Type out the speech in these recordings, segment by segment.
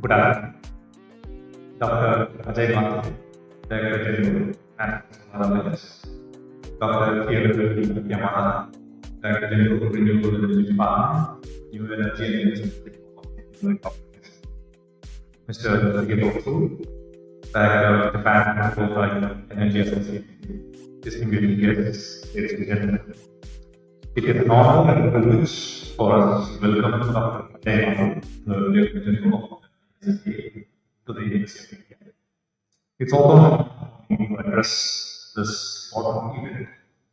Good afternoon. Dr. Ajay Mathur, Director General, National Affairs. Dr. Chiyoda Yamada, Director General, Renewable Energy Department, New Energy and Industry. Mr. Yokosu, Director of Japan Photovoltaic Energy Association. Distinguished guests, ladies and gentlemen. It is an honor and privilege for us to welcome Dr. Ajay Mathur, the Director General of JPEA, to the industry. It's also an honor to address this important event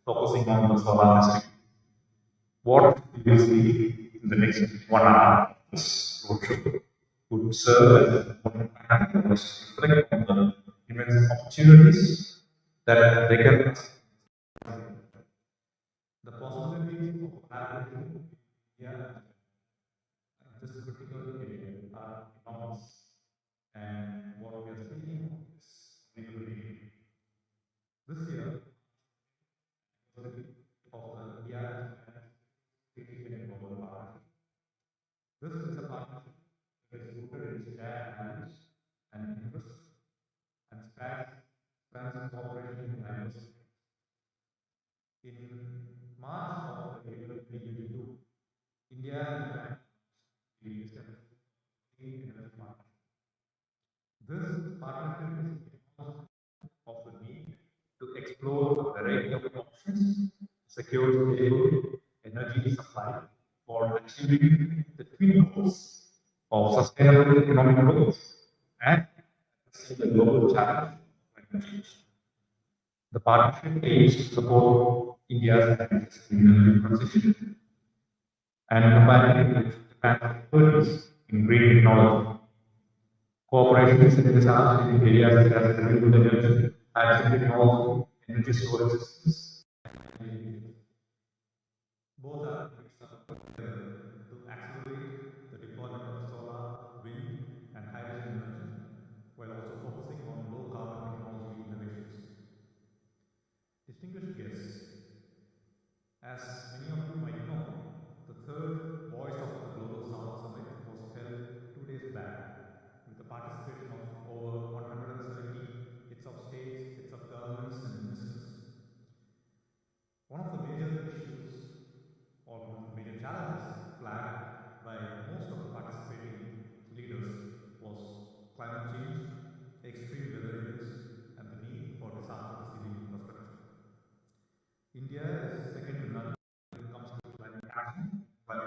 focusing on the solar industry. What we will see in the next 1 hour of this roadshow would serve as an important factor for us to reflect on the immense opportunities that they can. The possibilities of collaboration here at this critical area are enormous, and what we are seeing is really this year of the global partnership. This is a partnership that is rooted in shared values and interests and spans cooperation in diversity. In March of the year 2022, India and Japan established the energy partnership. This partnership is because of the need to explore a variety of options to secure stable energy supply for achieving the twin goals of sustainable economic growth and the global challenge of climate change. The partnership aims to support India's energy transition and combining it with Japan's expertise in green technology. Cooperation is envisaged in areas such as renewable energy, hydrogen technology, energy storage systems. Both are to accelerate the deployment of solar, wind, and hydrogen energy, while also focusing on low carbon technology innovations. Distinguished guests, as many of you might know, the third Voice of the Global South Summit was held 2 days back with the participation of over 170 heads of states, heads of governments, and ministers.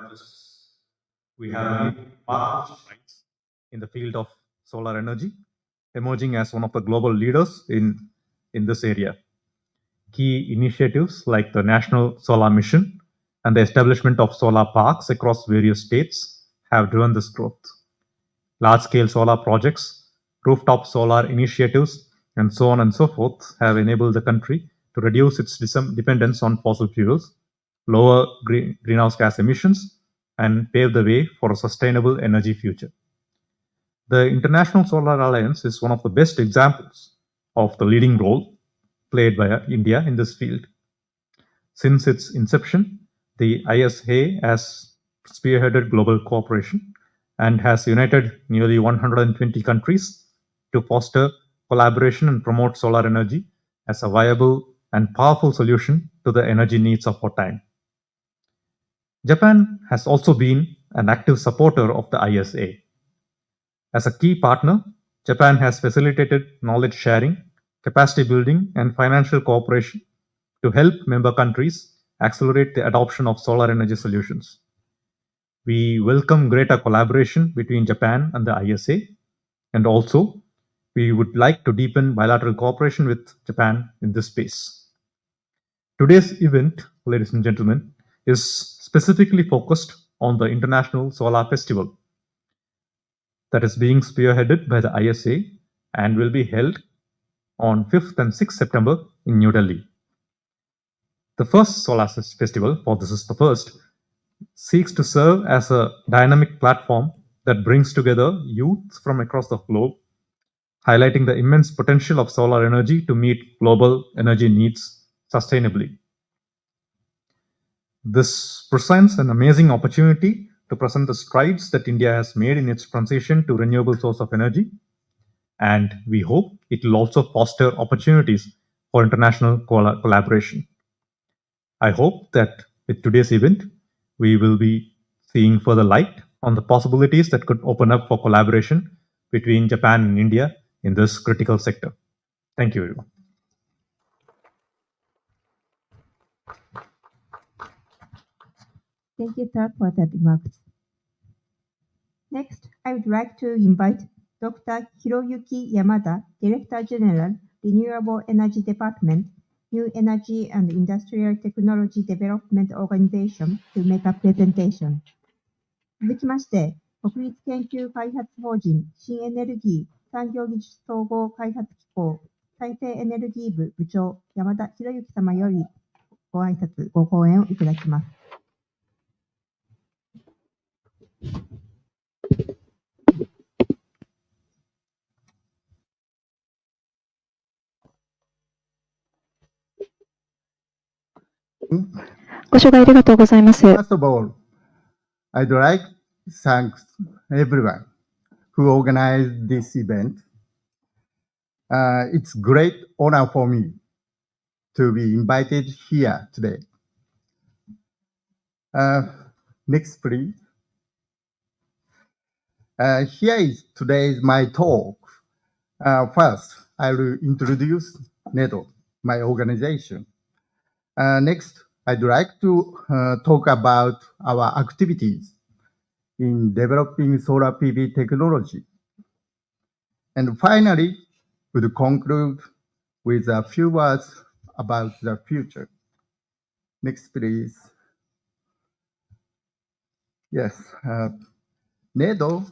justice. We have made marked strides in the field of solar energy, emerging as one of the global leaders in this area. Key initiatives like the National Solar Mission and the establishment of solar parks across various states have driven this growth. Large-scale solar projects, rooftop solar initiatives, and so on and so forth have enabled the country to reduce its dependence on fossil fuels, lower greenhouse gas emissions, and pave the way for a sustainable energy future. The International Solar Alliance is one of the best examples of the leading role played by India in this field. Since its inception, the ISA has spearheaded global cooperation and has united nearly 120 countries to foster collaboration and promote solar energy as a viable and powerful solution to the energy needs of our time. Japan has also been an active supporter of the ISA. As a key partner, Japan has facilitated knowledge sharing, capacity building, and financial cooperation to help member countries accelerate the adoption of solar energy solutions. We welcome greater collaboration between Japan and the ISA, and also we would like to deepen bilateral cooperation with Japan in this space. Today's event, ladies and gentlemen, is specifically focused on the International Solar Festival that is being spearheaded by the ISA and will be held on 5th and 6th September in New Delhi. The first Solar Festival, for this is the first, seeks to serve as a dynamic platform that brings together youth from across the globe, highlighting the immense potential of solar energy to meet global energy needs sustainably. This presents an amazing opportunity to present the strides that India has made in its transition to renewable source of energy, and we hope it will also foster opportunities for international collaboration. I hope that with today's event, we will be seeing further light on the possibilities that could open up for collaboration between Japan and India in this critical sector. Thank you, everyone. Thank you, sir, for that remarks. Next, I would like to invite Dr. Hiroyuki Yamada, Director General, Renewable Energy Department, New Energy and Industrial Technology Development Organization, to make a presentation. 続きまして、国立研究開発法人新エネルギー産業技術総合開発機構再生エネルギー部部長山田博之様よりご挨拶、ご講演をいただきます。ご紹介ありがとうございます。First of all, I'd like to thank everyone who organized this event. It's great honor for me to be invited here today. Next, please. Here is today's my talk. First, I will introduce NEDO, my organization. Next, I'd like to talk about our activities in developing solar PV technology. And finally, we'll conclude with a few words about the future. Next, please. Yes, NEDO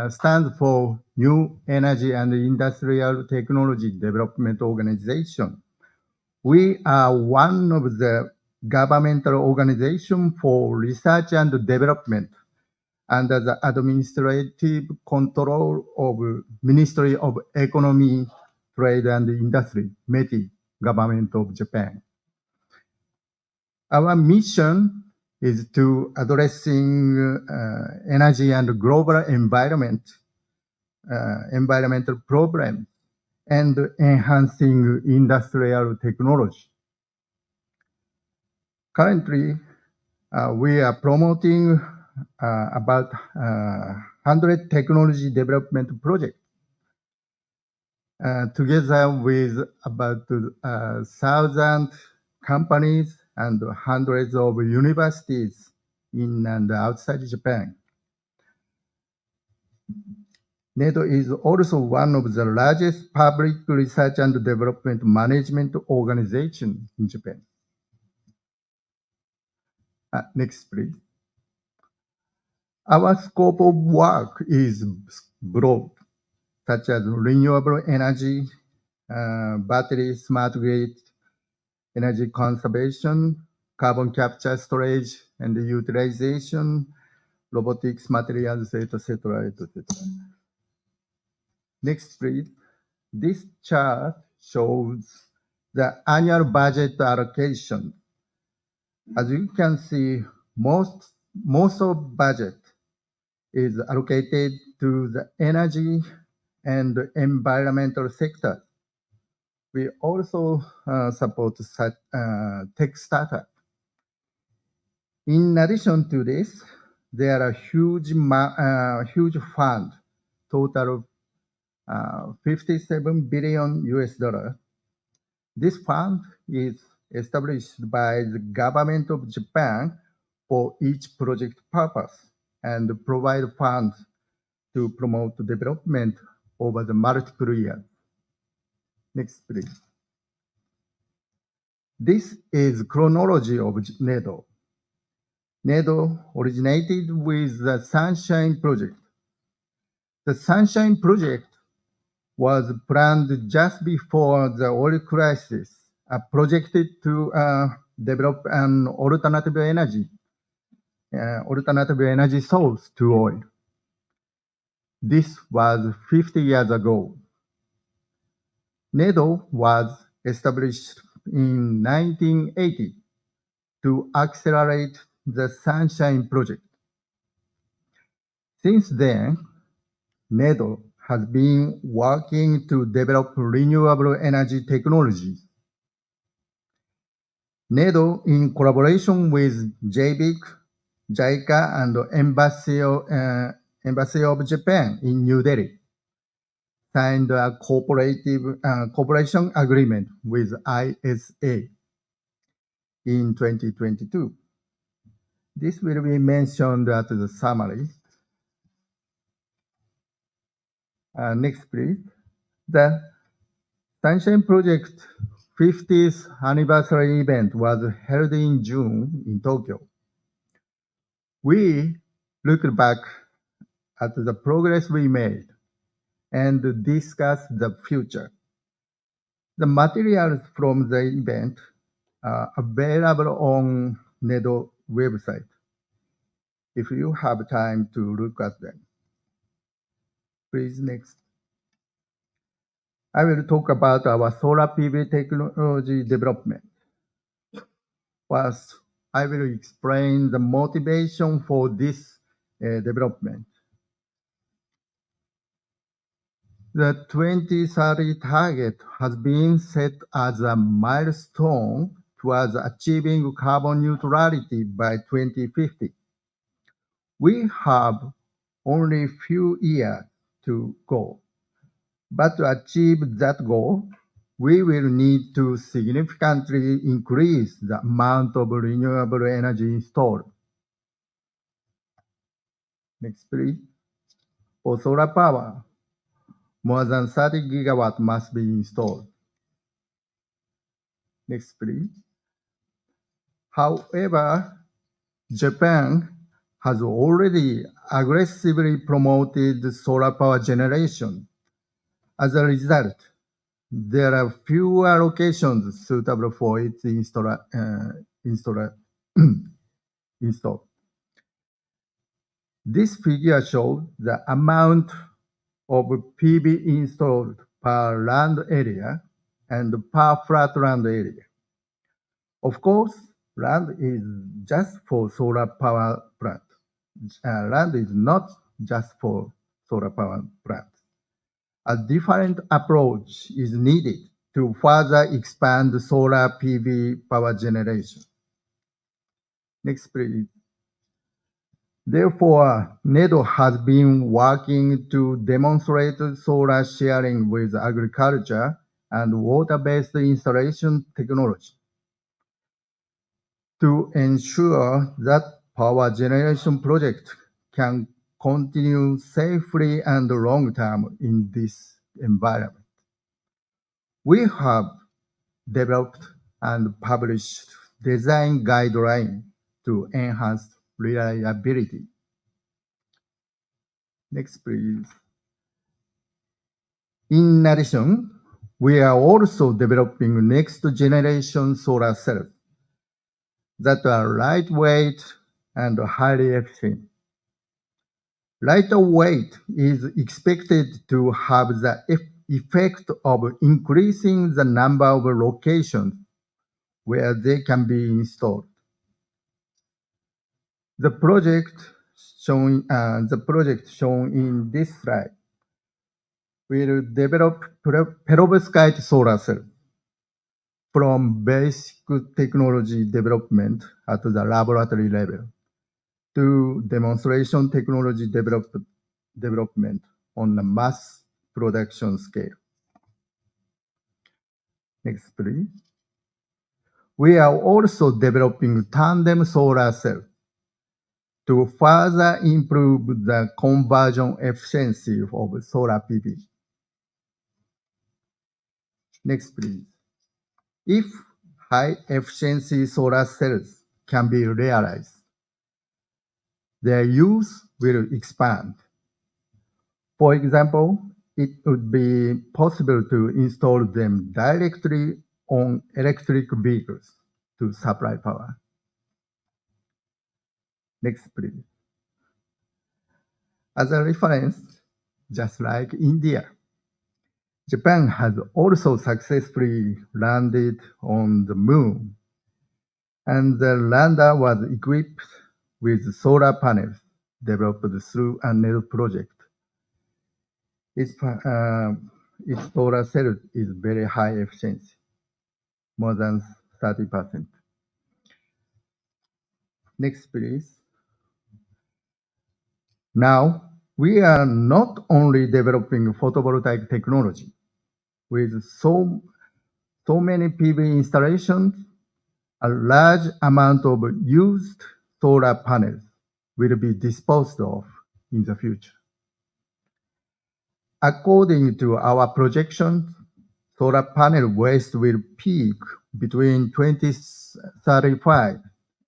stands for New Energy and Industrial Technology Development Organization. We are one of the governmental organizations for research and development under the administrative control of Ministry of Economy, Trade and Industry, METI, Government of Japan. Our mission is to addressing energy and global environmental problems and enhancing industrial technology. Currently, we are promoting about 100 technology development projects together with about 1,000 companies and hundreds of universities in and outside Japan. NEDO is also one of the largest public research and development management organizations in Japan. Next, please. Our scope of work is broad, such as renewable energy, battery, smart grid, energy conservation, carbon capture, storage, and utilization, robotics, materials, etc., etc. Next, please. This chart shows the annual budget allocation. As you can see, most of budget is allocated to the energy and environmental sector. We also support tech startup. In addition to this, there are huge fund, total of 57 billion US dollar. This fund is established by the government of Japan for each project purpose and provide funds to promote development over the multiple years. Next, please. This is chronology of NEDO. NEDO originated with the Sunshine Project. The Sunshine Project was planned just before the oil crisis, projected to develop an alternative energy source to oil. This was 50 years ago. NEDO was established in 1980 to accelerate the Sunshine Project. Since then, NEDO has been working to develop renewable energy technologies. NEDO, in collaboration with JPEA, JICA, and Embassy of Japan in New Delhi, signed a cooperation agreement with ISA in 2022. This will be mentioned at the summary. Next, please. The Sunshine Project 50th anniversary event was held in June in Tokyo. We looked back at the progress we made and discussed the future. The materials from the event are available on NEDO website if you have time to look at them. Please, next. I will talk about our solar PV technology development. First, I will explain the motivation for this development. The 2030 target has been set as a milestone towards achieving carbon neutrality by 2050. We have only few years to go, but to achieve that goal, we will need to significantly increase the amount of renewable energy installed. Next, please. For solar power, more than 30 gigawatts must be installed. Next, please. However, Japan has already aggressively promoted solar power generation. As a result, there are fewer locations suitable for its install. This figure shows the amount of PV installed per land area and per flat land area. Of course, land is just for solar power plant. Land is not just for solar power plant. A different approach is needed to further expand solar PV power generation. Next, please. Therefore, NEDO has been working to demonstrate solar sharing with agriculture and water-based installation technology to ensure that power generation project can continue safely and long term in this environment. We have developed and published design guidelines to enhance reliability. Next, please. In addition, we are also developing next generation solar cells that are lightweight and highly efficient. Lighter weight is expected to have the effect of increasing the number of locations where they can be installed. The project shown in this slide will develop perovskite solar cells from basic technology development at the laboratory level to demonstration technology development on a mass production scale. Next, please. We are also developing tandem solar cells to further improve the conversion efficiency of solar PV. Next, please. If high-efficiency solar cells can be realized, their use will expand. For example, it would be possible to install them directly on electric vehicles to supply power. Next, please. As a reference, just like India, Japan has also successfully landed on the moon, and the lander was equipped with solar panels developed through a NEDO project. Its solar cell is very high efficiency, more than 30%. Next, please. Now, we are not only developing photovoltaic technology with so many PV installations, a large amount of used solar panels will be disposed of in the future. According to our projections, solar panel waste will peak between 2035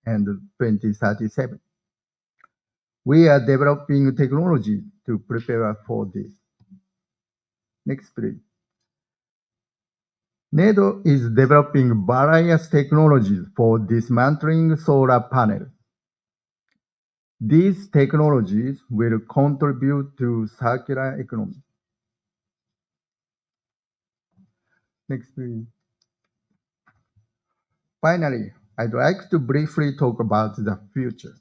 and 2037. We are developing technology to prepare for this. Next, please. NEDO is developing various technologies for dismantling solar panels. These technologies will contribute to circular economy. Next, please. Finally, I'd like to briefly talk about the future.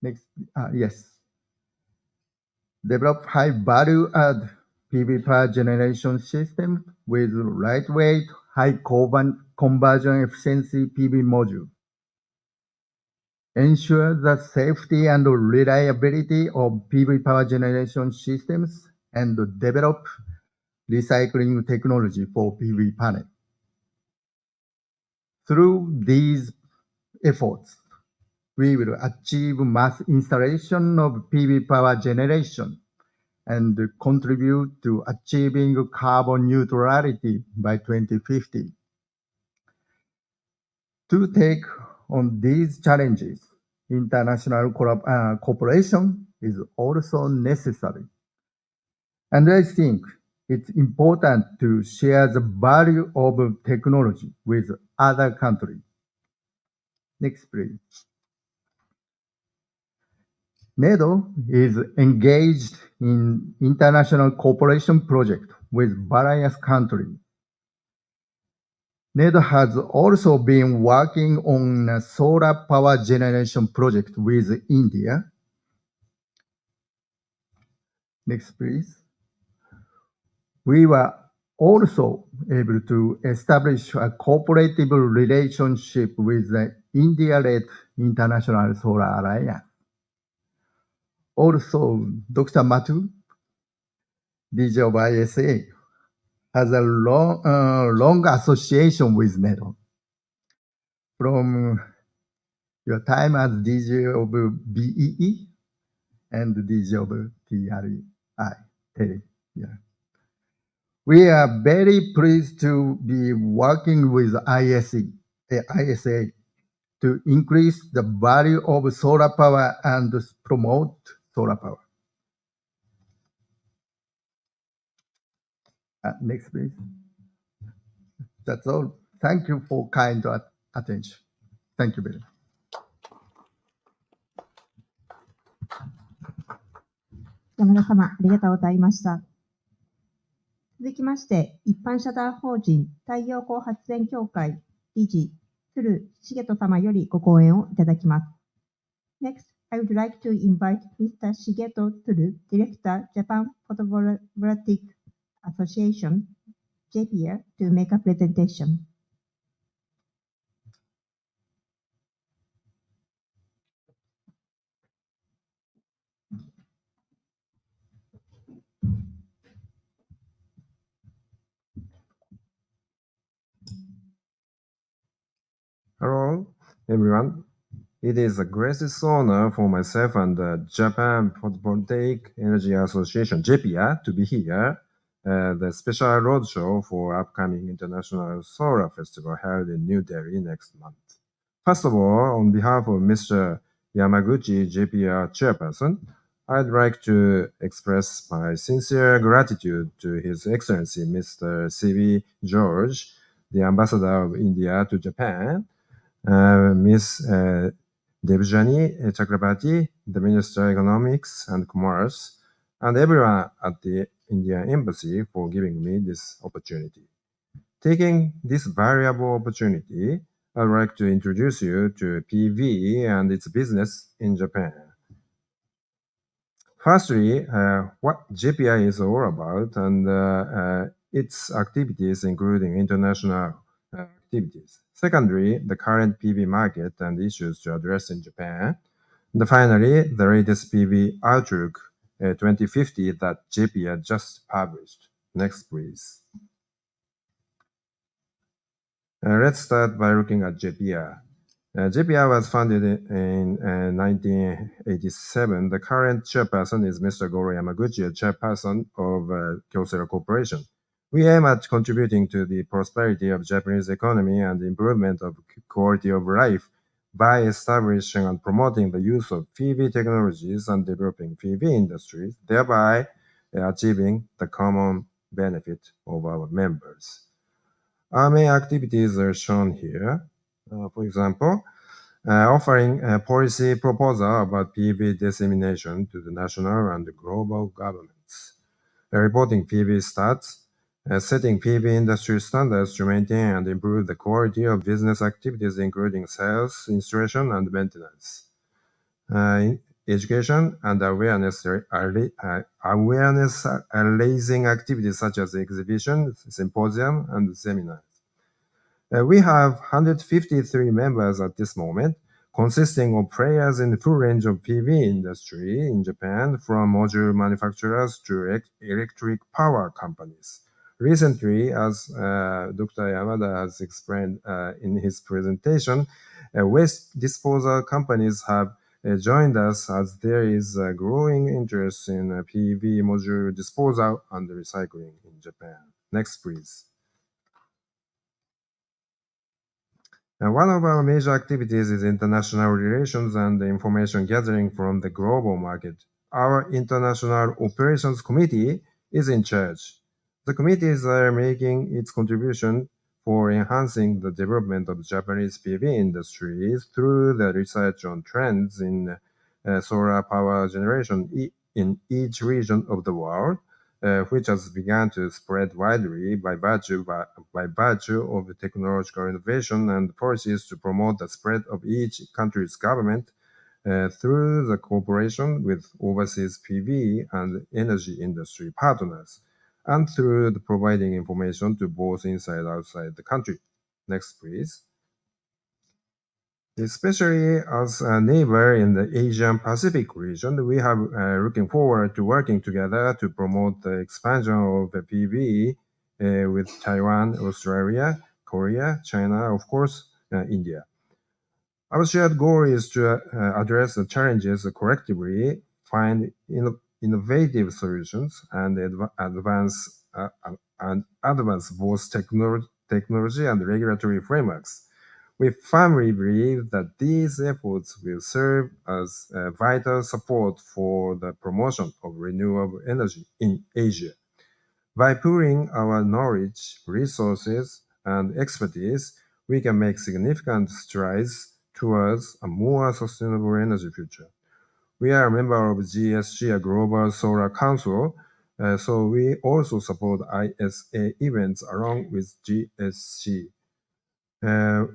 Next, yes. Develop high value add PV power generation system with lightweight, high conversion efficiency PV module. Ensure the safety and reliability of PV power generation systems and develop recycling technology for PV panel. Through these efforts, we will achieve mass installation of PV power generation and contribute to achieving carbon neutrality by 2050. To take on these challenges, international cooperation is also necessary. And I think it's important to share the value of technology with other countries. Next, please. NEDO is engaged in international cooperation projects with various countries. NEDO has also been working on a solar power generation project with India. Next, please. We were also able to establish a cooperative relationship with the India-led International Solar Alliance. Also, Dr. Mathu, DJ of ISA, has a long association with NEDO. From your time as DJ of BEE and DJ of TRI. Yeah. We are very pleased to be working with ISA to increase the value of solar power and promote solar power. Next, please. That's all. Thank you for kind attention. Thank you very much. 山田様、ありがとうございました。続きまして、一般社団法人太陽光発電協会理事、鶴重人様よりご講演をいただきます。Next, I would like to invite Mr. Shigeto Tsuru, Director, Japan Photovoltaic Association, JPEA, to make a presentation. Hello, everyone. It is a great honor for myself and the Japan Photovoltaic Energy Association, JPEA, to be here. The special roadshow for upcoming International Solar Festival held in New Delhi next month. First of all, on behalf of Mr. Yamaguchi, JPEA chairperson, I'd like to express my sincere gratitude to His Excellency Mr. C.V. George, the Ambassador of India to Japan, Ms. Devjani Chakrabarti, the Minister of Economics and Commerce, and everyone at the Indian Embassy for giving me this opportunity. Taking this valuable opportunity, I'd like to introduce you to PV and its business in Japan. Firstly, what JPEA is all about and its activities, including international activities. Secondly, the current PV market and issues to address in Japan. And finally, the latest PV Outlook 2050 that JPEA just published. Next, please. Let's start by looking at JPEA. JPEA was founded in 1987. The current chairperson is Mr. Goro Yamaguchi, a chairperson of Kyocera Corporation. We aim at contributing to the prosperity of Japanese economy and the improvement of quality of life by establishing and promoting the use of PV technologies and developing PV industries, thereby achieving the common benefit of our members. Our main activities are shown here. For example, offering a policy proposal about PV dissemination to the national and global governments, reporting PV stats, setting PV industry standards to maintain and improve the quality of business activities, including sales, installation, and maintenance. Education and awareness raising activities such as exhibitions, symposium, and seminars. We have 153 members at this moment, consisting of players in the full range of PV industry in Japan, from module manufacturers to electric power companies. Recently, as Dr. Yamada has explained in his presentation, waste disposal companies have joined us as there is a growing interest in PV module disposal and recycling in Japan. Next, please. One of our major activities is international relations and information gathering from the global market. Our International Operations Committee is in charge. The committees are making its contribution for enhancing the development of Japanese PV industries through the research on trends in solar power generation in each region of the world, which has begun to spread widely by virtue of the technological innovation and policies to promote the spread of each country's government through the cooperation with overseas PV and energy industry partners, and through the providing information to both inside and outside the country. Next, please. Especially as a neighbor in the Asian Pacific region, we have looking forward to working together to promote the expansion of the PV with Taiwan, Australia, Korea, China, of course, India. Our shared goal is to address the challenges collectively, find innovative solutions, and advance both technology and regulatory frameworks. We firmly believe that these efforts will serve as vital support for the promotion of renewable energy in Asia. By pooling our knowledge, resources, and expertise, we can make significant strides towards a more sustainable energy future. We are a member of GSC, a Global Solar Council, so we also support ISA events along with GSC.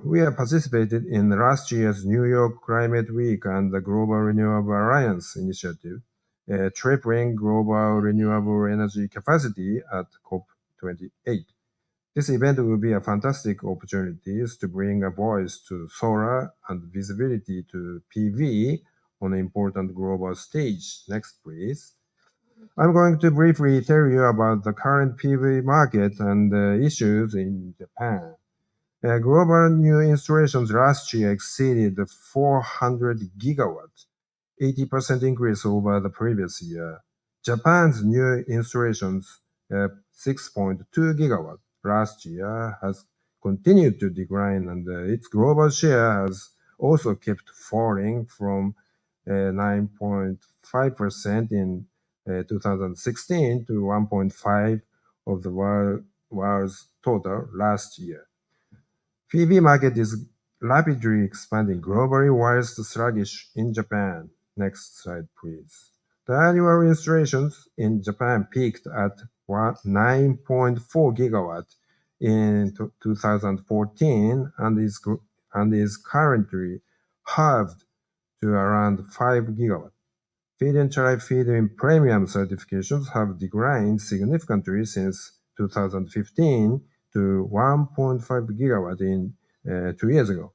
We have participated in last year's New York Climate Week and the Global Renewable Alliance initiative, tripling global renewable energy capacity at COP28. This event will be a fantastic opportunity to bring a voice to solar and visibility to PV on an important global stage. Next, please. I'm going to briefly tell you about the current PV market and the issues in Japan. Global new installations last year exceeded 400 gigawatts, 80% increase over the previous year. Japan's new installations, 6.2 gigawatts last year, has continued to decline, and its global share has also kept falling from 9.5% in 2016 to 1.5% of the world's total last year. PV market is rapidly expanding globally whilst sluggish in Japan. Next slide, please. The annual installations in Japan peaked at 9.4 gigawatts in 2014 and is currently halved to around 5 gigawatts. Feed-in tariff feed-in premium certifications have declined significantly since 2015 to 1.5 gigawatt in 2 years ago.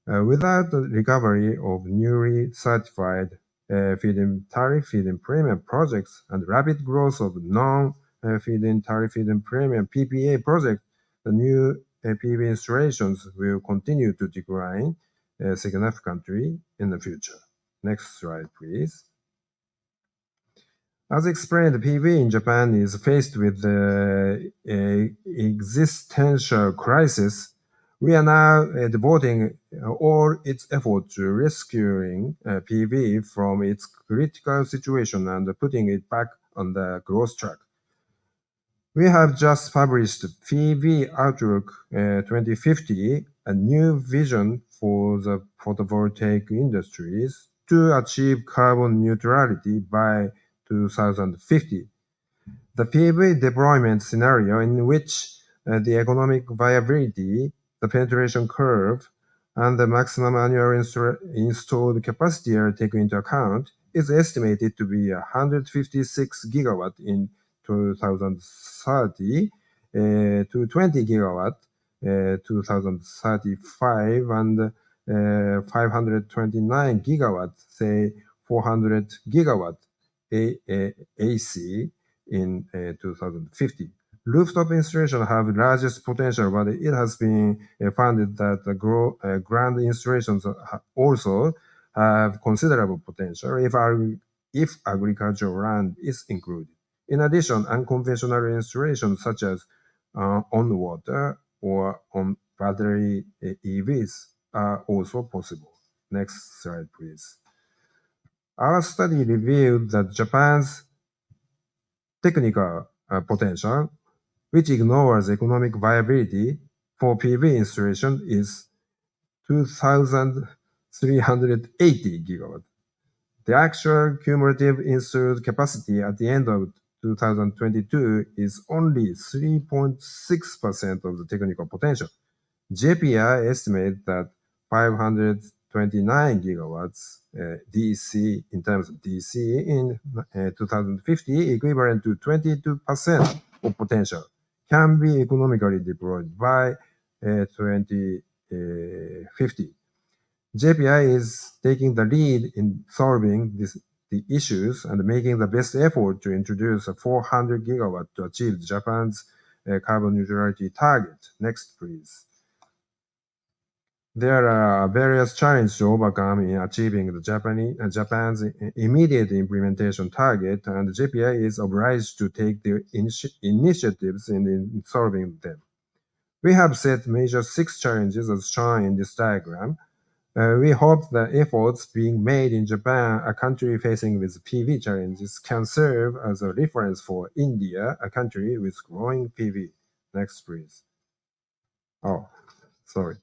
Without the recovery of newly certified feed-in tariff feed-in premium projects and rapid growth of non-feed-in tariff feed-in premium PPA projects, the new PV installations will continue to decline significantly in the future. Next slide, please. As explained, PV in Japan is faced with the existential crisis. We are now devoting all its effort to rescuing PV from its critical situation and putting it back on the growth track. We have just published PV Outlook 2050, a new vision for the photovoltaic industries to achieve carbon neutrality by 2050. The PV deployment scenario in which the economic viability, the penetration curve, and the maximum annual installed capacity are taken into account is estimated to be 156 gigawatt in 2030 to 20 gigawatt 2035 and 529 gigawatt, say 400 gigawatt AC in 2050. Rooftop installation have largest potential, but it has been found that the ground installations also have considerable potential if agricultural land is included. In addition, unconventional installations such as on water or on battery EVs are also possible. Next slide, please. Our study revealed that Japan's technical potential, which ignores economic viability for PV installation, is 2,380 gigawatts. The actual cumulative installed capacity at the end of 2022 is only 3.6% of the technical potential. JPEA estimates that 529 gigawatts DC in terms of DC in 2050, equivalent to 22% of potential, can be economically deployed by 2050. JPEA is taking the lead in solving the issues and making the best effort to introduce a 400 gigawatt to achieve Japan's carbon neutrality target. Next, please. There are various challenges to overcome in achieving the Japan's immediate implementation target, and JPEA is obliged to take the initiatives in solving them. We have set major 6 challenges as shown in this diagram. We hope the efforts being made in Japan, a country facing with PV challenges, can serve as a reference for India, a country with growing PV. Next, please. Oh, sorry.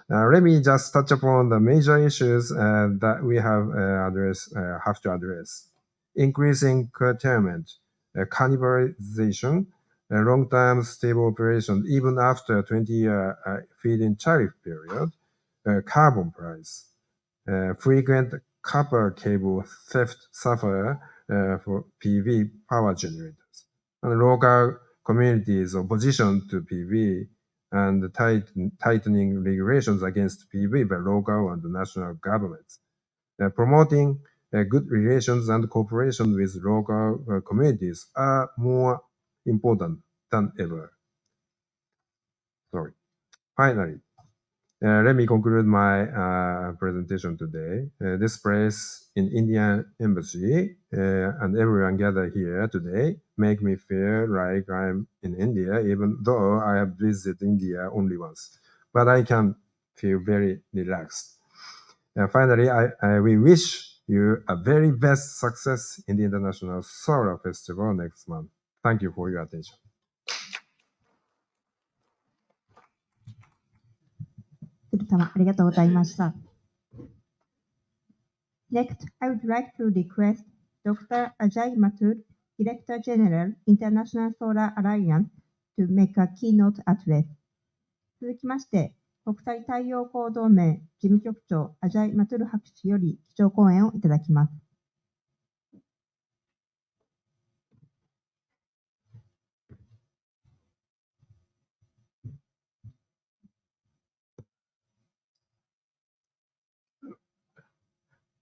Let me just touch upon the major issues that we have to address. Increasing curtailment, cannibalization, long-term stable operation even after 20-year feed-in tariff period, carbon price, frequent copper cable theft suffer for PV power generators, and local communities' opposition to PV and tightening regulations against PV by local and national governments. Promoting good relations and cooperation with local communities are more important than ever. Sorry. Finally, let me conclude my presentation today. This place in Indian Embassy and everyone gathered here today make me feel like I'm in India, even though I have visited India only once. But I can feel very relaxed. Finally, we wish you a very best success in the International Solar Festival next month. Thank you for your attention. Next, I would like to request Dr. Ajay Mathur, Director General, International Solar Alliance, to make a keynote address. 続きまして、国際太陽光同盟事務局長アジャイ・マトゥル博士より基調講演をいただきます。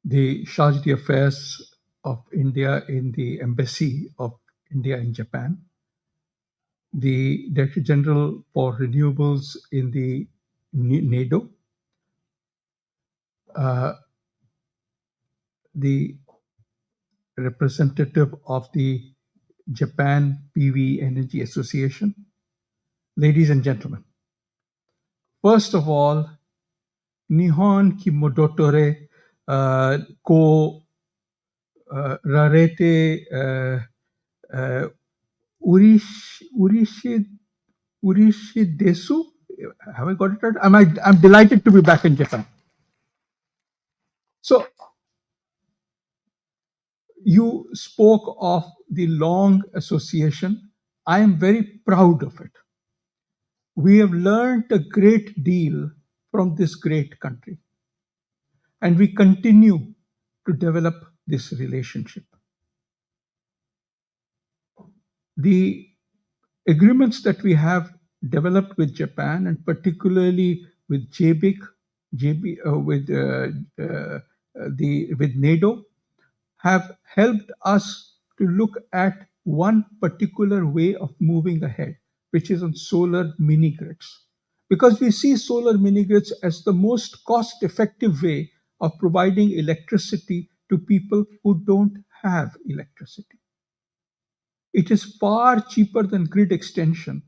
The charge d'affaires of India in the Embassy of India in Japan, the Director General for Renewables in the NADO, the representative of the Japan PV Energy Association, ladies and gentlemen. First of all, Nihon ki modotore ko rarete urishi desu. Have I got it right? I'm delighted to be back in Japan. So you spoke of the long association. I am very proud of it. We have learned a great deal from this great country, and we continue to develop this relationship. The agreements that we have developed with Japan, and particularly with with NADO, have helped us to look at one particular way of moving ahead, which is on solar mini grids. Because we see solar mini grids as the most cost-effective way of providing electricity to people who don't have electricity. It is far cheaper than grid extension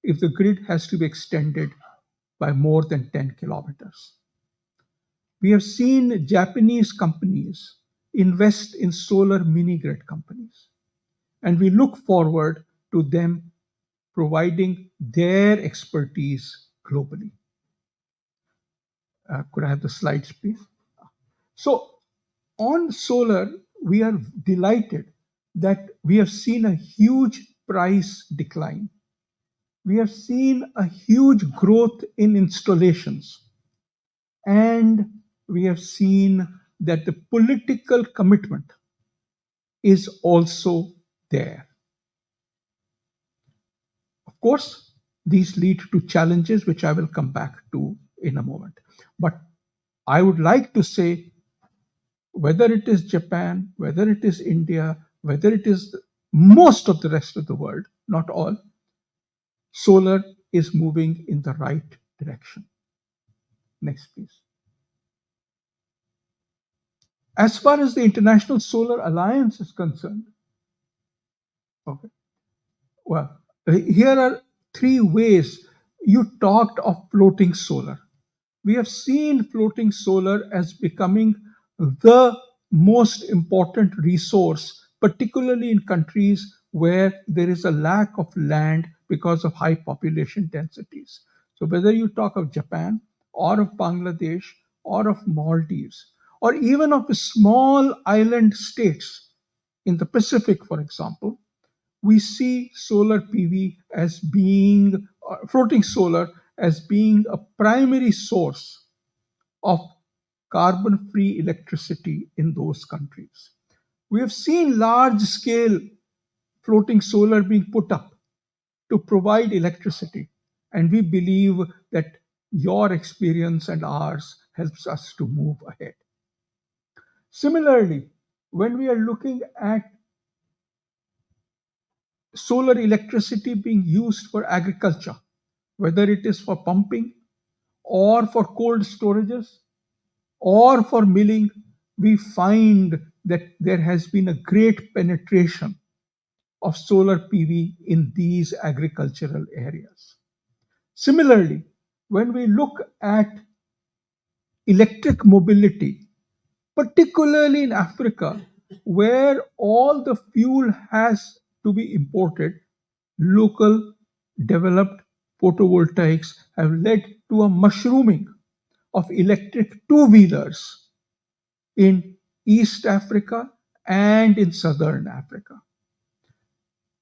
if the grid has to be extended by more than 10 kilometers. We have seen Japanese companies invest in solar mini grid companies, and we look forward to them providing their expertise globally. Could I have the slides, please? So on solar, we are delighted that we have seen a huge price decline. We have seen a huge growth in installations, and we have seen that the political commitment is also there. Of course, these lead to challenges, which I will come back to in a moment. But I would like to say, whether it is Japan, whether it is India, whether it is most of the rest of the world, not all, solar is moving in the right direction. Next, please. As far as the International Solar Alliance is concerned, okay, well, here are three ways. You talked of floating solar. We have seen floating solar as becoming the most important resource, particularly in countries where there is a lack of land because of high population densities. So, whether you talk of Japan or of Bangladesh or of Maldives or even of the small island states in the Pacific, for example, we see solar PV as being floating solar as being a primary source of carbon free electricity in those countries. We have seen large scale floating solar being put up to provide electricity, and we believe that your experience and ours helps us to move ahead. Similarly, when we are looking at solar electricity being used for agriculture, whether it is for pumping or for cold storages or for milling, we find that there has been a great penetration of solar PV in these agricultural areas. Similarly, when we look at electric mobility, particularly in Africa, where all the fuel has to be imported, local developed photovoltaics have led to a mushrooming of electric two-wheelers in East Africa and in Southern Africa.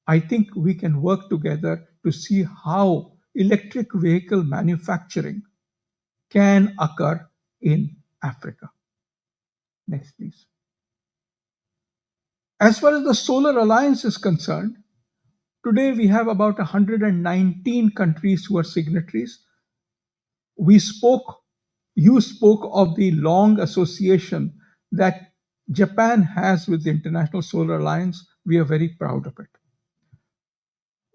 I think we can work together to see how electric vehicle manufacturing can occur in Africa. Next, please. As far as the Solar Alliance is concerned, today we have about 119 countries who are signatories. You spoke of the long association that Japan has with the International Solar Alliance. We are very proud of it.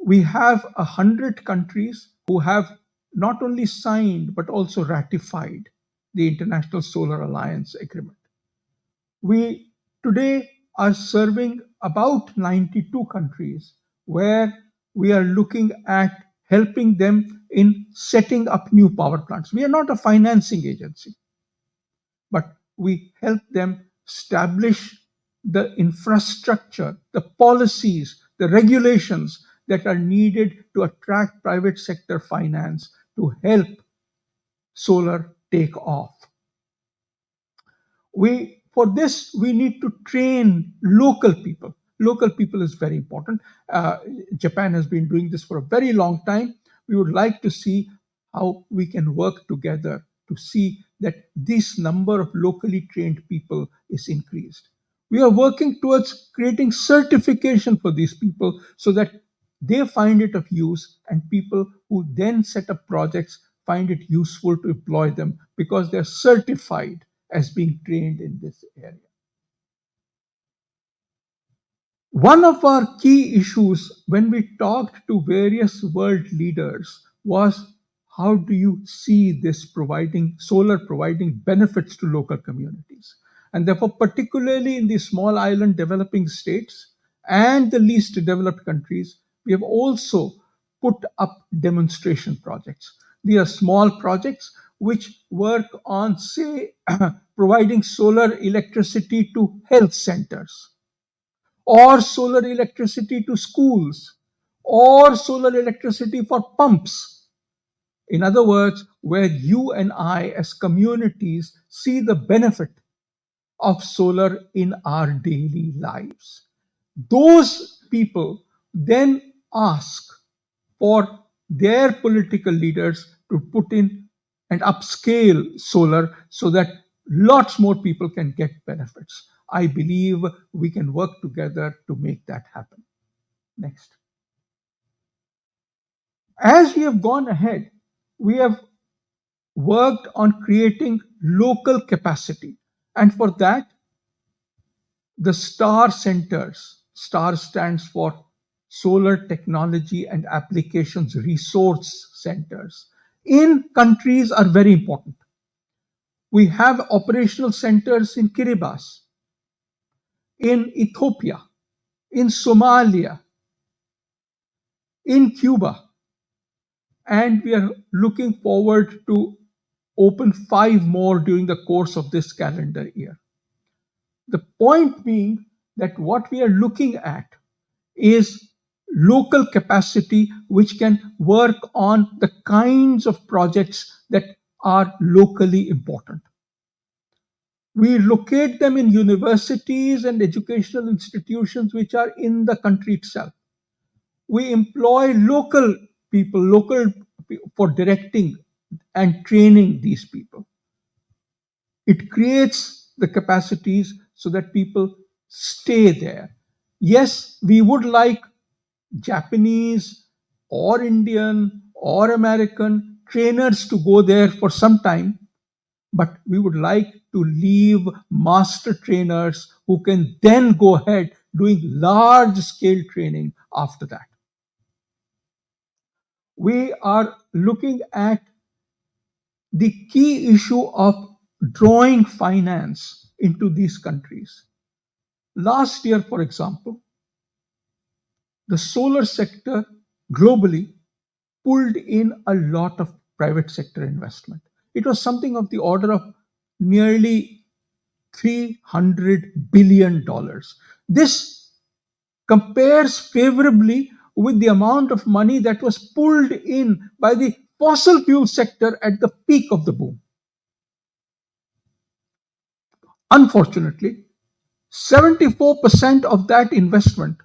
We have 100 countries who have not only signed but also ratified the International Solar Alliance agreement. We today are serving about 92 countries where we are looking at helping them in setting up new power plants. We are not a financing agency, but we help them establish the infrastructure, the policies, the regulations that are needed to attract private sector finance to help solar take off. For this, we need to train local people. Local people is very important. Japan has been doing this for a very long time. We would like to see how we can work together to see that this number of locally trained people is increased. We are working towards creating certification for these people so that they find it of use, and people who then set up projects find it useful to employ them because they're certified as being trained in this area. One of our key issues when we talked to various world leaders was, how do you see this solar providing benefits to local communities? And therefore, particularly in the small island developing states and the least developed countries, we have also put up demonstration projects. These are small projects which work on, say, providing solar electricity to health centers, or solar electricity to schools, or solar electricity for pumps. In other words, where you and I as communities see the benefit of solar in our daily lives. Those people then ask for their political leaders to put in and upscale solar so that lots more people can get benefits. I believe we can work together to make that happen. Next. As we have gone ahead, we have worked on creating local capacity. And for that, the STAR centers, STAR stands for Solar Technology and Applications Resource Centers, in countries are very important. We have operational centers in Kiribati, in Ethiopia, in Somalia, in Cuba, and we are looking forward to open 5 more during the course of this calendar year. The point being that what we are looking at is local capacity which can work on the kinds of projects that are locally important. We locate them in universities and educational institutions which are in the country itself. We employ local people for directing and training these people. It creates the capacities so that people stay there. Yes, we would like Japanese or Indian or American trainers to go there for some time, but we would like to leave master trainers who can then go ahead doing large scale training after that. We are looking at the key issue of drawing finance into these countries. Last year, for example, the solar sector globally pulled in a lot of private sector investment. It was something of the order of nearly $300 billion. This compares favorably with the amount of money that was pulled in by the fossil fuel sector at the peak of the boom. Unfortunately, 74% of that investment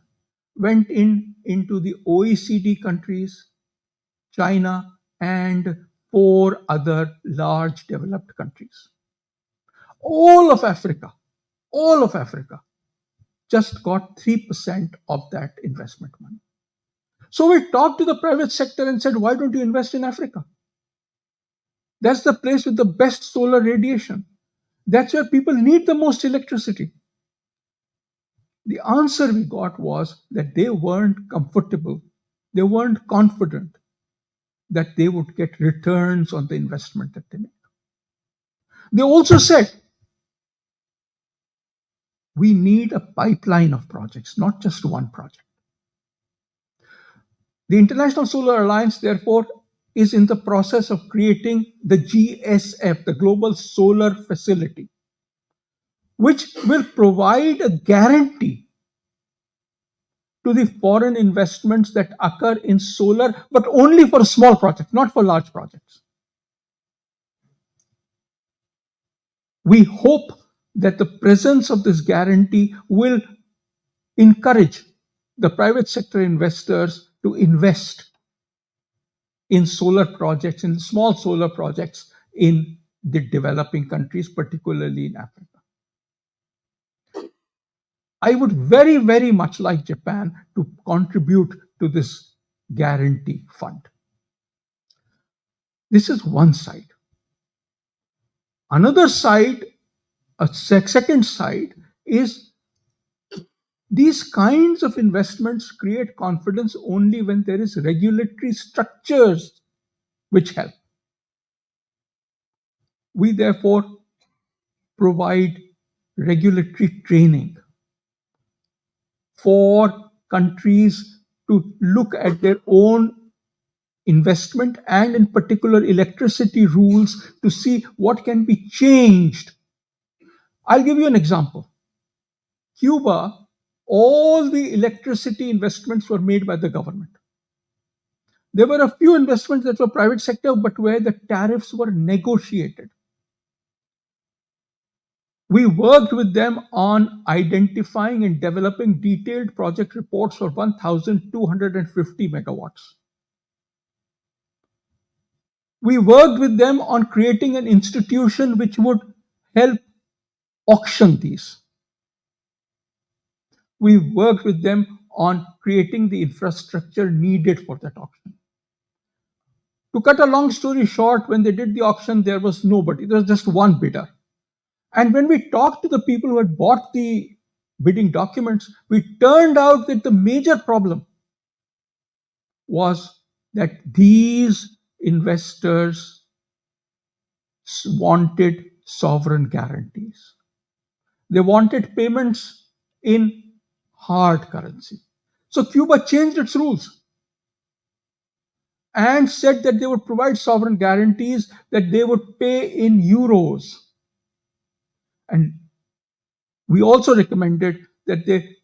went into the OECD countries, China, and 4 other large developed countries. All of Africa just got 3% of that investment money. So we talked to the private sector and said, why don't you invest in Africa? That's the place with the best solar radiation. That's where people need the most electricity. The answer we got was that they weren't comfortable, they weren't confident that they would get returns on the investment that they make. They also said, we need a pipeline of projects, not just one project. The International Solar Alliance, therefore, is in the process of creating the GSF, the Global Solar Facility, which will provide a guarantee to the foreign investments that occur in solar, but only for small projects, not for large projects. We hope that the presence of this guarantee will encourage the private sector investors to invest in solar projects, in small solar projects in the developing countries, particularly in Africa. I would very, very much like Japan to contribute to this guarantee fund. This is one side. Another side, a second side, is these kinds of investments create confidence only when there is regulatory structures which help. We therefore provide regulatory training for countries to look at their own investment and in particular electricity rules to see what can be changed. I'll give you an example. Cuba, all the electricity investments were made by the government. There were a few investments that were private sector, but where the tariffs were negotiated. We worked with them on identifying and developing detailed project reports for 1,250 megawatts. We worked with them on creating an institution which would help auction these. We worked with them on creating the infrastructure needed for that auction. To cut a long story short, when they did the auction, there was nobody. There was just one bidder. And when we talked to the people who had bought the bidding documents, we turned out that the major problem was that these investors wanted sovereign guarantees. They wanted payments in hard currency. So Cuba changed its rules and said that they would provide sovereign guarantees, that they would pay in euros. And we also recommended that they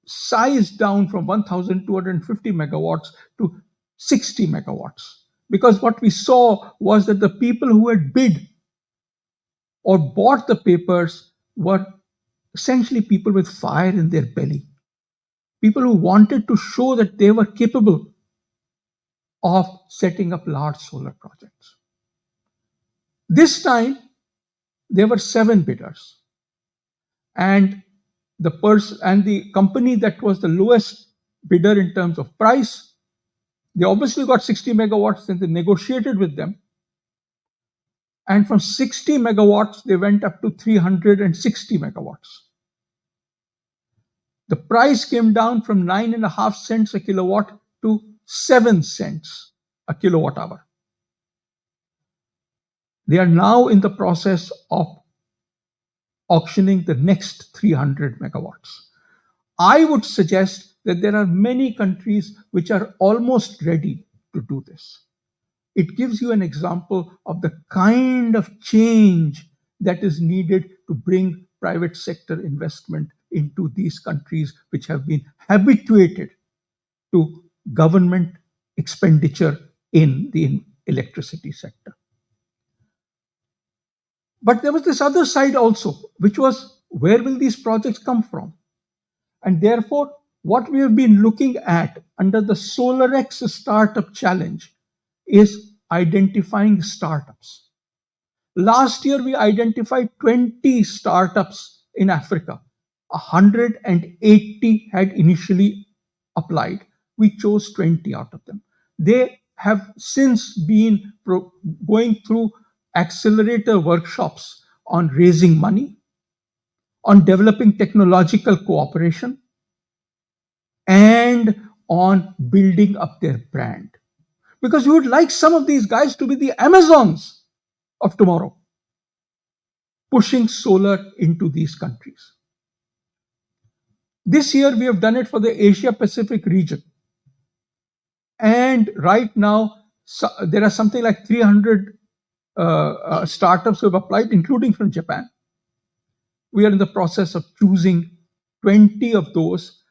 size down from 1,250 megawatts to 60 megawatts. Because what we saw was that the people who had bid or bought the papers were essentially people with fire in their belly, people who wanted to show that they were capable of setting up large solar projects. This time, there were 7 bidders, and the company that was the lowest bidder in terms of price, they obviously got 60 megawatts, and they negotiated with them. And from 60 megawatts, they went up to 360 megawatts. The price came down from 9.5 cents a kilowatt to 7 cents a kilowatt hour. They are now in the process of auctioning the next 300 megawatts. I would suggest that there are many countries which are almost ready to do this. It gives you an example of the kind of change that is needed to bring private sector investment into these countries which have been habituated to government expenditure in the electricity sector. But there was this other side also, which was, where will these projects come from? And therefore, what we have been looking at under the SolarX Startup Challenge is identifying startups. Last year, we identified 20 startups in Africa. 180 had initially applied. We chose 20 out of them. They have since been going through accelerator workshops on raising money, on developing technological cooperation, and on building up their brand. Because we would like some of these guys to be the Amazons of tomorrow, pushing solar into these countries. This year, we have done it for the Asia Pacific region. And right now, there are something like 300 startups who have applied, including from Japan. We are in the process of choosing 20 of those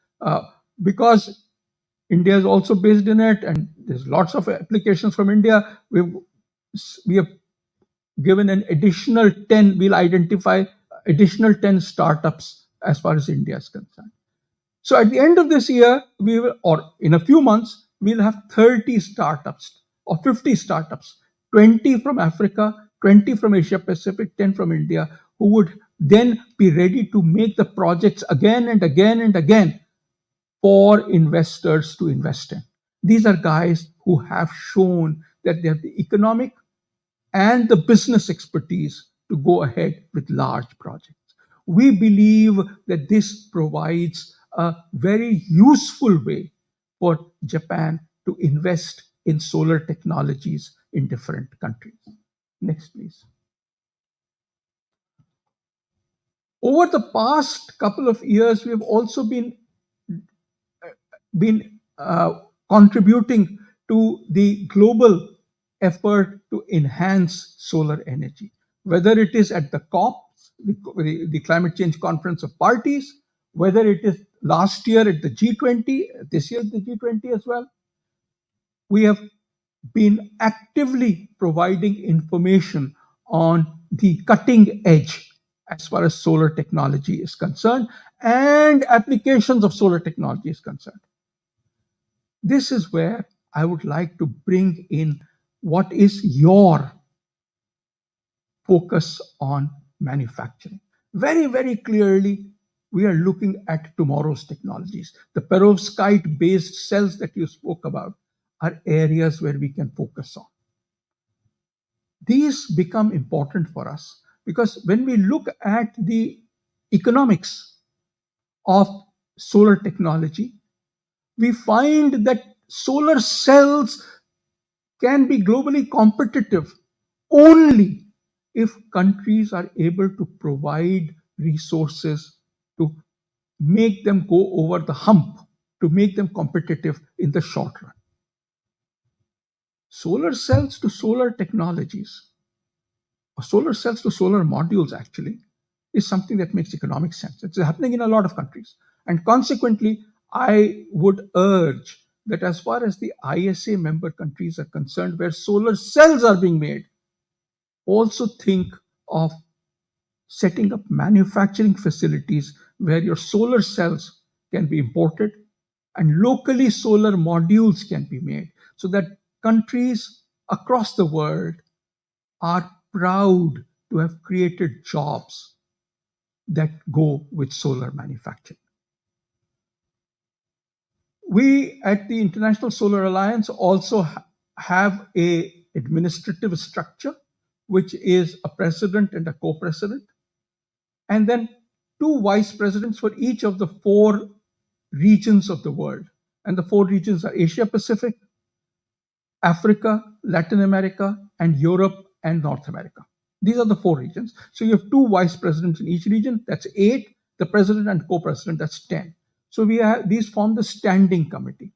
because India is also based in it, and there's lots of applications from India. We have given an additional 10, we'll identify additional 10 startups as far as India is concerned. So at the end of this year, we will, or in a few months, we'll have 30 startups or 50 startups, 20 from Africa, 20 from Asia Pacific, 10 from India, who would then be ready to make the projects again and again and again for investors to invest in. These are guys who have shown that they have the economic and the business expertise to go ahead with large projects. We believe that this provides a very useful way for Japan to invest in solar technologies in different countries. Next, please. Over the past couple of years, we have also been contributing to the global effort to enhance solar energy, whether it is at the COP, the Climate Change Conference of Parties, whether it is last year at the G20, this year at the G20 as well. We have been actively providing information on the cutting edge as far as solar technology is concerned and applications of solar technology is concerned. This is where I would like to bring in what is your focus on manufacturing. Very, very clearly, we are looking at tomorrow's technologies. The perovskite-based cells that you spoke about are areas where we can focus on. These become important for us because when we look at the economics of solar technology, we find that solar cells can be globally competitive only if countries are able to provide resources to make them go over the hump, to make them competitive in the short run. Solar cells to solar technologies, or solar cells to solar modules actually, is something that makes economic sense. It's happening in a lot of countries. And consequently, I would urge that as far as the ISA member countries are concerned, where solar cells are being made, also think of setting up manufacturing facilities where your solar cells can be imported and locally solar modules can be made, so that countries across the world are proud to have created jobs that go with solar manufacturing. We at the International Solar Alliance also have a administrative structure, which is a president and a co-president, and then two vice presidents for each of the four regions of the world. And the four regions are Asia Pacific, Africa, Latin America, and Europe and North America. These are the four regions. So you have two vice presidents in each region, that's 8, the president and co-president, that's 10. So these form the standing committee.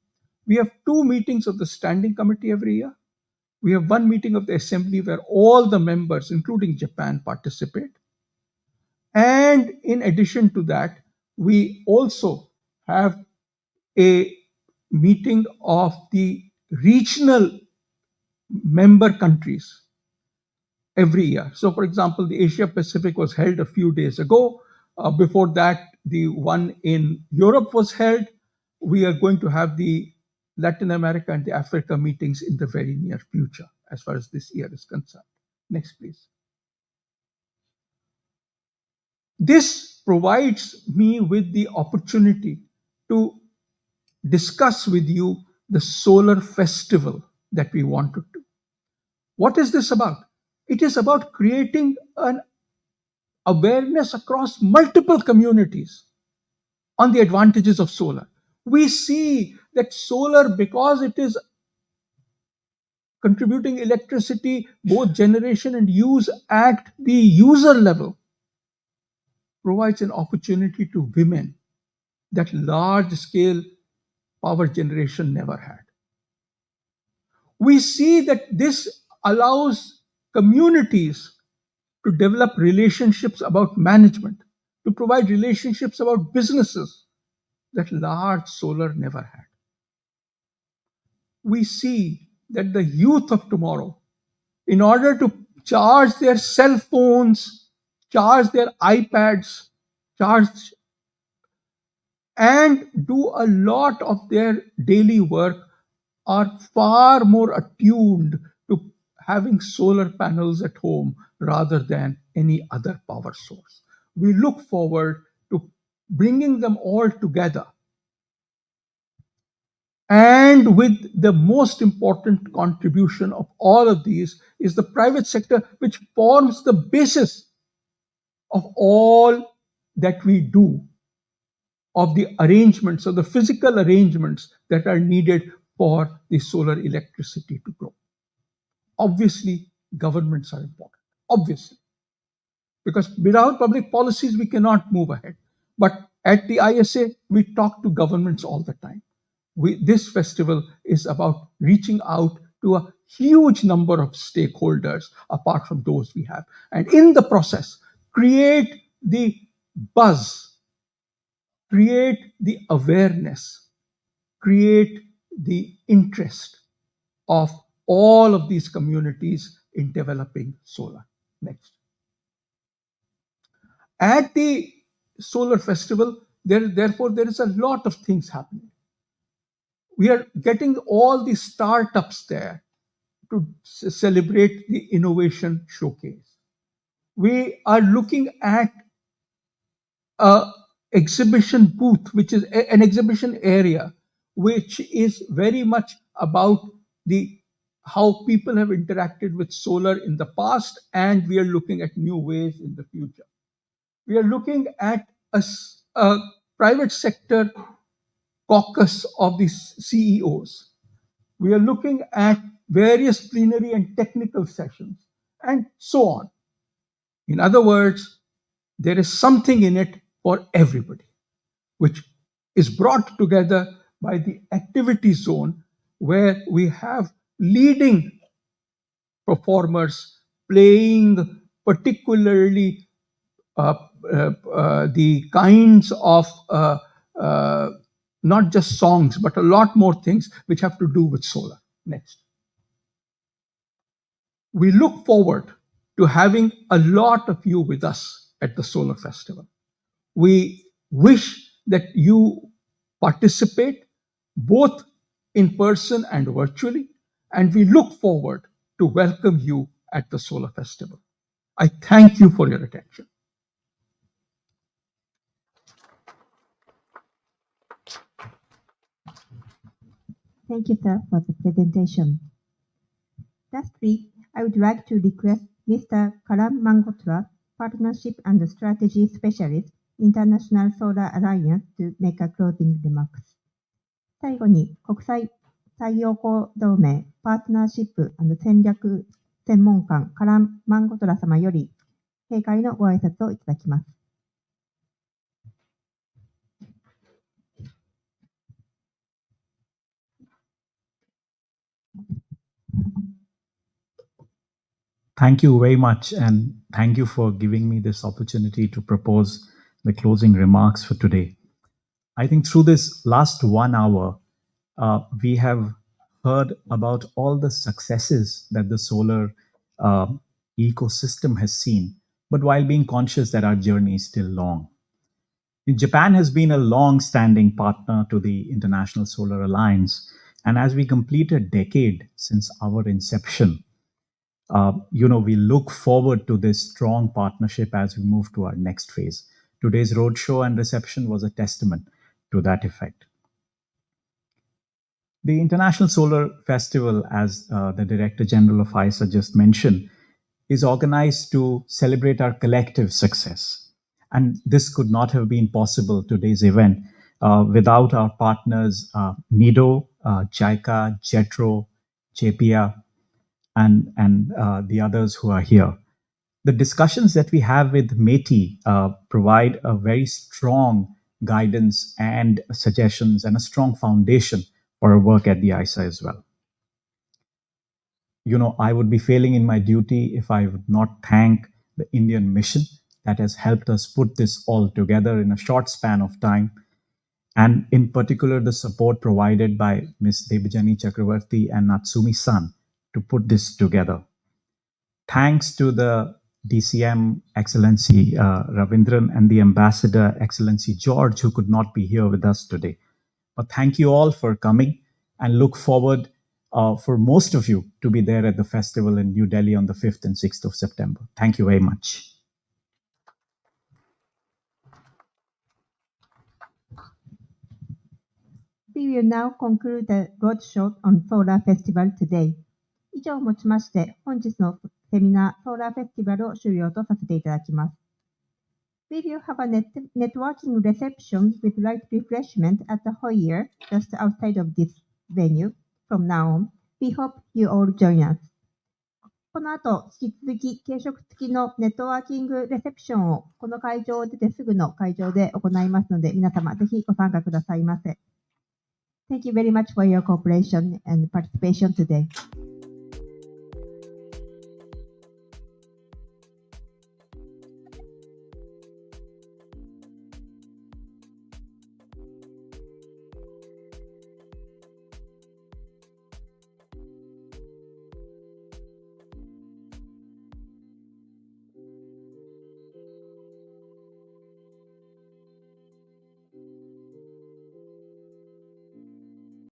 We have 2 meetings of the standing committee every year. We have 1 meeting of the assembly where all the members, including Japan, participate. And in addition to that, we also have a meeting of the regional member countries every year. So, for example, the Asia Pacific was held a few days ago. Before that, the one in Europe was held. We are going to have the Latin America and the Africa meetings in the very near future, as far as this year is concerned. Next, please. This provides me with the opportunity to discuss with you the solar festival that we want to do. What is this about? It is about creating an awareness across multiple communities on the advantages of solar. We see that solar, because it is contributing electricity, both generation and use at the user level, provides an opportunity to women that large scale power generation never had. We see that this allows communities to develop relationships about management, to provide relationships about businesses that large solar never had. We see that the youth of tomorrow, in order to charge their cell phones, charge their iPads, charge and do a lot of their daily work, are far more attuned to having solar panels at home rather than any other power source. We look forward to bringing them all together. And with the most important contribution of all of these is the private sector, which forms the basis of all that we do, of the arrangements, of the physical arrangements that are needed for the solar electricity to grow. Obviously, governments are important, obviously, because without public policies, we cannot move ahead. But at the ISA, we talk to governments all the time. This festival is about reaching out to a huge number of stakeholders apart from those we have. And in the process, create the buzz, create the awareness, create the interest of all of these communities in developing solar. Next. At the solar festival, therefore, there is a lot of things happening. We are getting all the startups there to celebrate the innovation showcase. We are looking at an exhibition booth, which is an exhibition area, which is very much about how people have interacted with solar in the past, and we are looking at new ways in the future. We are looking at a private sector caucus of the CEOs. We are looking at various plenary and technical sessions, and so on. In other words, there is something in it for everybody, which is brought together by the activity zone, where we have leading performers playing particularly the kinds of not just songs, but a lot more things which have to do with solar. Next. We look forward to having a lot of you with us at the Solar Festival. We wish that you participate both in person and virtually, and we look forward to welcome you at the Solar Festival. I thank you for your attention. Thank you, sir, for the presentation. Lastly, I would like to request Mr. Karan Mangotra, Partnership and Strategy Specialist, International Solar Alliance, to make a closing remarks. 最後に、国際太陽光同盟パートナーシップ&戦略専門官カラン・マンゴトラ様より閉会のご挨拶をいただきます。Thank you very much, and thank you for giving me this opportunity to propose the closing remarks for today. I think through this last 1 hour, we have heard about all the successes that the solar ecosystem has seen, but while being conscious that our journey is still long. Japan has been a long-standing partner to the International Solar Alliance, and as we complete a decade since our inception, we look forward to this strong partnership as we move to our next phase. Today's roadshow and reception was a testament to that effect. The International Solar Festival, as the Director General of ISA just mentioned, is organized to celebrate our collective success. And this could not have been possible, today's event, without our partners NIDO, JICA, JETRO, JPEA, and the others who are here. The discussions that we have with METI provide a very strong guidance and suggestions and a strong foundation for our work at the ISA as well. I would be failing in my duty if I would not thank the Indian mission that has helped us put this all together in a short span of time, and in particular the support provided by Ms. Debajani Chakravarti and Natsumi-san to put this together. Thanks to the DCM Excellency Ravindran and the Ambassador Excellency George, who could not be here with us today. But thank you all for coming, and look forward for most of you to be there at the festival in New Delhi on the 5th and 6th of September. Thank you very much. We will now conclude the roadshow on Solar Festival today. 以上をもちまして、本日のセミナー、ソーラーフェスティバルを終了とさせていただきます。We will have a networking reception with light refreshment at the foyer just outside of this venue from now on. We hope you all join us. この後、引き続き軽食付きのネットワーキングレセプションをこの会場を出てすぐの会場で行いますので、皆様ぜひご参加くださいませ。Thank you very much for your cooperation and participation today.